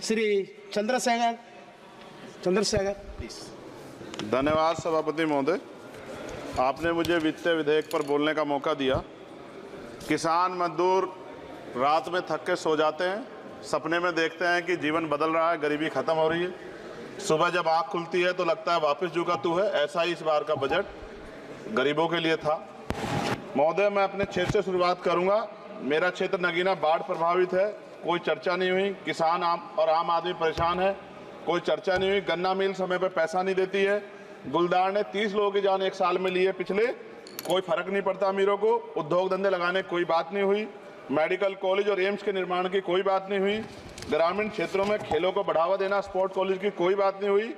Shri Chandrashekhar please. धन्यवाद सभापति महोदय, आपने मुझे वित्तीय विधेयक पर बोलने का मौका दिया। किसान मजदूर रात में थक के सो जाते हैं, सपने में देखते हैं कि जीवन बदल रहा है, गरीबी खत्म हो रही है। सुबह जब आँख खुलती है तो लगता है वापस जो का तू है। ऐसा ही इस बार का बजट गरीबों के लिए था। महोदय, मैं अपने क्षेत्र से शुरुआत करूंगा। मेरा क्षेत्र नगीना बाढ़ प्रभावित है, कोई चर्चा नहीं हुई। किसान आम आदमी परेशान है, कोई चर्चा नहीं हुई। गन्ना मिल समय पर पैसा नहीं देती है। गुलदार ने 30 लोगों की जान एक साल में ली है पिछले, कोई फर्क नहीं पड़ता अमीरों को। उद्योग धंधे लगाने कोई बात नहीं हुई। मेडिकल कॉलेज और एम्स के निर्माण की कोई बात नहीं हुई। ग्रामीण क्षेत्रों में खेलों को बढ़ावा देना, स्पोर्ट कॉलेज की कोई बात नहीं हुई।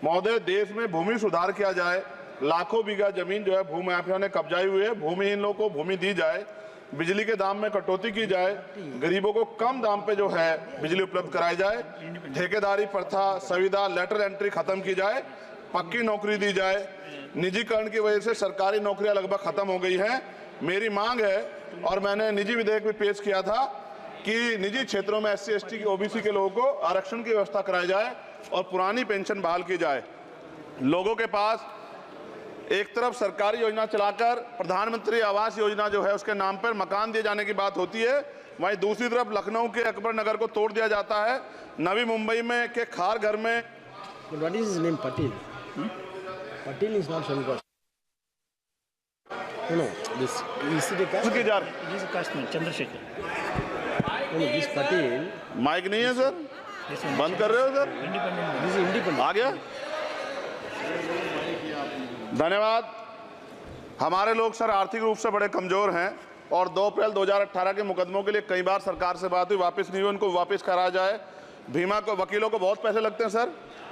महोदय, देश में भूमि सुधार किया जाए। लाखों बीघा जमीन जो है भूमाफिया ने कब्जाई हुई है, भूमिहीन लोगों को भूमि दी जाए। बिजली के दाम में कटौती की जाए। गरीबों को कम दाम पे जो है बिजली उपलब्ध कराई जाए। ठेकेदारी प्रथा, संविदा, लेटर एंट्री खत्म की जाए। पक्की नौकरी दी जाए। निजीकरण की वजह से सरकारी नौकरियां लगभग खत्म हो गई हैं। मेरी मांग है, और मैंने निजी विधेयक भी पेश किया था, कि निजी क्षेत्रों में SC ST की OBC के लोगों को आरक्षण की व्यवस्था कराई जाए और पुरानी पेंशन बहाल की जाए। लोगों के पास एक तरफ सरकारी योजना चलाकर प्रधानमंत्री आवास योजना जो है उसके नाम पर मकान दिए जाने की बात होती है, वहीं दूसरी तरफ लखनऊ के अकबर नगर को तोड़ दिया जाता है। नवी मुंबई में के खार घर में What is his name? Patil. Patil is not Shankar. No, this is the caste. उसकी जा He is a casteman, Chandrasekhar. No, this Patil. Mike नहीं है सर, बंद कर रहे हो sir? Independent. This is independent. आ गया। धन्यवाद। हमारे लोग सर आर्थिक रूप से बड़े कमजोर हैं और 2 अप्रैल 2018 के मुकदमों के लिए कई बार सरकार से बात हुई, वापस नहीं हुई। उनको वापस कराया जाए। भीमा को वकीलों को बहुत पैसे लगते हैं सर।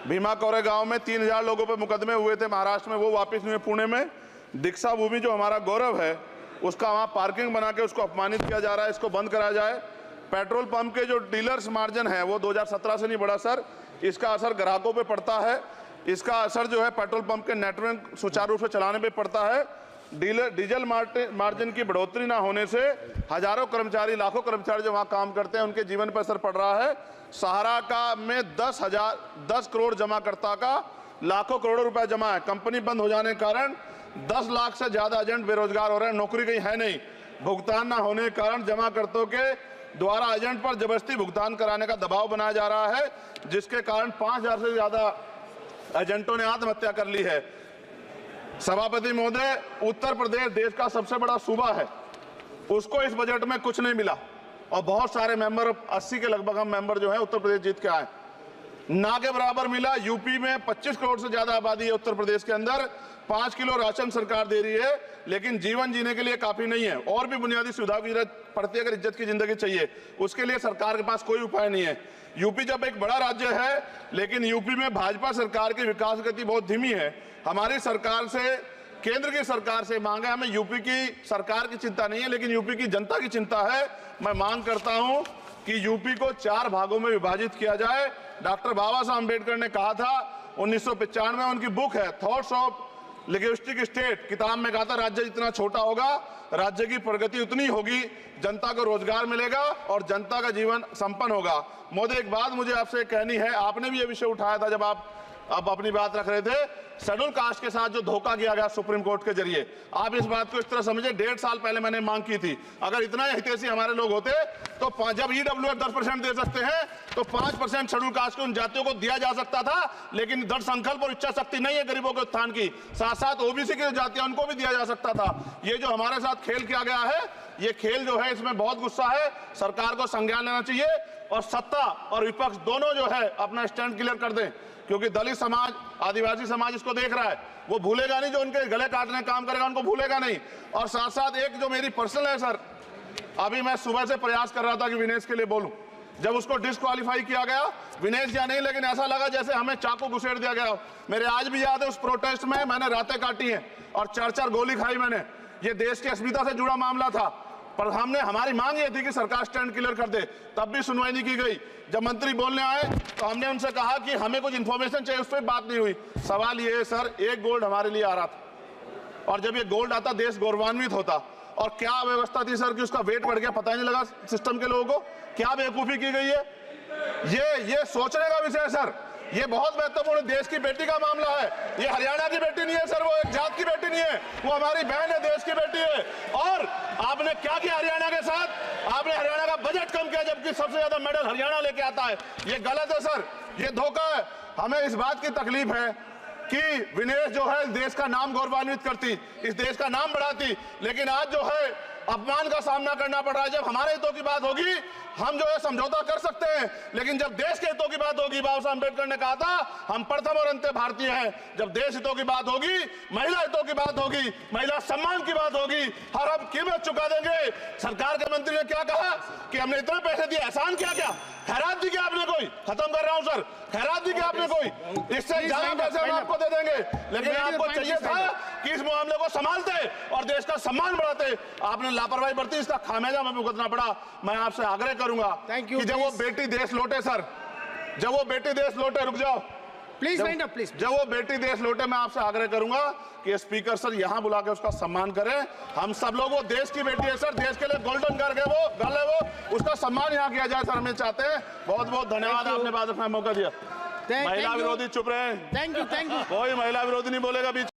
भीमा कोरेगांव में 3000 लोगों पे मुकदमे हुए थे महाराष्ट्र में, वो वापस नहीं हुए। पुणे में दीक्षा भूमि जो हमारा गौरव है उसका वहाँ पार्किंग बना के उसको अपमानित किया जा रहा है, इसको बंद कराया जाए। पेट्रोल पंप के जो डीलर्स मार्जिन है वो 2017 से नहीं बढ़ा सर, इसका असर ग्राहकों पे पड़ता है। इसका असर जो है पेट्रोल पंप के नेटवर्क सुचारू रूप से चलाने पे पड़ता है। डीजल मार्जिन की बढ़ोतरी ना होने से हजारों कर्मचारी, लाखों कर्मचारी जो वहाँ काम करते हैं उनके जीवन पर असर पड़ रहा है। सहारा का में 10 करोड़ जमाकर्ता का लाखों करोड़ों रुपए जमा है। कंपनी बंद हो जाने के कारण 10 लाख से ज्यादा एजेंट बेरोजगार हो रहे हैं, नौकरी कहीं है नहीं। भुगतान ना होने के कारण जमाकर्ताओं के द्वारा एजेंट पर जबरदस्ती भुगतान कराने का दबाव बनाया जा रहा है, जिसके कारण 5000 से ज्यादा एजेंटों ने आत्महत्या कर ली है। सभापति महोदय, उत्तर प्रदेश देश का सबसे बड़ा सूबा है, उसको इस बजट में कुछ नहीं मिला और बहुत सारे मेंबर, 80 के लगभग हम मेंबर जो है उत्तर प्रदेश जीत के आए, ना के बराबर मिला। यूपी में 25 करोड़ से ज्यादा आबादी है उत्तर प्रदेश के अंदर, 5 किलो राशन सरकार दे रही है, लेकिन जीवन जीने के लिए काफी नहीं है। और भी बुनियादी सुविधाओं की जरूरत पड़ती है। अगर इज्जत की जिंदगी चाहिए उसके लिए सरकार के पास कोई उपाय नहीं है। यूपी जब एक बड़ा राज्य है, लेकिन यूपी में भाजपा सरकार की विकास गति बहुत धीमी है। हमारी सरकार से, केंद्र की सरकार से मांग है, हमें यूपी की सरकार की चिंता नहीं है लेकिन यूपी की जनता की चिंता है। मैं मांग करता हूं कि यूपी को 4 भागों में विभाजित किया जाए। डॉक्टर बाबा साहब अम्बेडकर ने कहा था 1995 में, उनकी बुक है थॉट्स ऑफ लिंग्विस्टिक स्टेट, किताब में कहा था राज्य जितना छोटा होगा राज्य की प्रगति उतनी होगी, जनता को रोजगार मिलेगा और जनता का जीवन संपन्न होगा। मोदी, एक बात मुझे आपसे कहनी है, आपने भी ये विषय उठाया था जब आप अपनी बात रख रहे थे, शेड्यूल कास्ट के साथ जो धोखा किया गया सुप्रीम कोर्ट के जरिए, आप इस बात को इस तरह समझे, 1.5 साल पहले मैंने मांग की थी, अगर इतना हितैषी हमारे लोग होते तो जब EWF 10% दे सकते हैं तो 5% शेड्यूल कास्ट के उन जातियों को दिया जा सकता था, लेकिन दृढ़ संकल्प और इच्छा शक्ति नहीं है गरीबों के उत्थान की। साथ साथ OBC की जातियां उनको भी दिया जा सकता था। ये जो हमारे साथ खेल किया गया है, ये खेल जो है इसमें बहुत गुस्सा है, सरकार को संज्ञान लेना चाहिए और सत्ता और विपक्ष दोनों जो है अपना स्टैंड क्लियर कर दें, क्योंकि दलित समाज, आदिवासी समाज इसको देख रहा है, वो भूलेगा नहीं, जो उनके गले काटने का काम करेगा उनको भूलेगा नहीं। और साथ साथ एक जो मेरी पर्सनल है सर, अभी मैं सुबह से प्रयास कर रहा था कि विनेश के लिए बोलूं, जब उसको डिस्क्वालीफाई किया गया, विनेश या नहीं, लेकिन ऐसा लगा जैसे हमें चाकू घुसेड़ दिया गया। मेरे आज भी याद है उस प्रोटेस्ट में मैंने रातें काटी हैं और 4-4 गोली खाई मैंने। ये देश की अस्मिता से जुड़ा मामला था, पर हमने, हमारी मांग ये थी कि सरकार स्टैंड क्लियर कर दे, तब भी सुनवाई नहीं की गई। जब मंत्री बोलने आए तो हमने उनसे कहा कि हमें कुछ इंफॉर्मेशन चाहिए, उस पर बात नहीं हुई। सवाल ये है सर, 1 गोल्ड हमारे लिए आ रहा था और जब ये गोल्ड आता देश गौरवान्वित होता, और क्या व्यवस्था थी सर कि उसका वेट बढ़ गया, पता ही नहीं लगा सिस्टम के लोगों को। क्या बेवकूफी की गई है, ये सोचने का विषय है सर। ये बहुत महत्वपूर्ण देश की बेटी का मामला है। ये हरियाणा की बेटी नहीं है सर, वो एक जात की बेटी नहीं है, वो हमारी बहन है, देश की बेटी है। और आपने क्या किया हरियाणा के साथ? आपने हरियाणा का बजट कम किया, जबकि सबसे ज्यादा मेडल हरियाणा लेके आता है। ये गलत है सर, ये धोखा है। हमें इस बात की तकलीफ है कि विनेश जो है देश का नाम गौरवान्वित करती, इस देश का नाम बढ़ाती, लेकिन आज जो है अपमान का सामना करना पड़ रहा है। जब हमारे हितों की बात होगी हम जो है समझौता कर सकते हैं, लेकिन जब देश के हितों की बात होगी, बाबा साहब अम्बेडकर ने कहा था हम प्रथम और अंत्य भारतीय हैं। जब देश हितों की बात होगी, महिला हितों की बात होगी, महिला सम्मान की बात होगी, हर हम कीमत चुका देंगे। सरकार के मंत्री ने क्या कहा कि हमने इतने पैसे दिए, एहसान किया क्या? खैरात दी क्या आपने कोई? खत्म कर रहा हूं सर, खैरात दी क्या आपने कोई? इससे ज्यादा पैसे हम आपको दे देंगे, लेकिन आपको चाहिए था कि इस मामले को संभालते और देश का सम्मान बढ़ाते। आपने लापरवाही बरती, इसका खामियाजा हमें भुगतना पड़ा। मैं आपसे आग्रह करूंगा कि जब वो बेटी देश लौटे सर, जब वो बेटी देश लौटे, रुक जाओ प्लीज वाइंड अप प्लीज। जब वो बेटी देश लौटे, मैं आपसे आग्रह करूंगा कि स्पीकर सर यहां बुला के उसका सम्मान करें। हम सब लोग, वो देश की बेटी है सर, देश के लिए गोल्डन गर्ल है वो, गर्ल है वो, उसका सम्मान यहां किया जाए सर, हमें चाहते हैं। बहुत बहुत धन्यवाद, आपने बात रखने का मौका दिया। महिला विरोधी चुप रहे। थैंक यू कोई महिला विरोधी नहीं बोलेगा बीच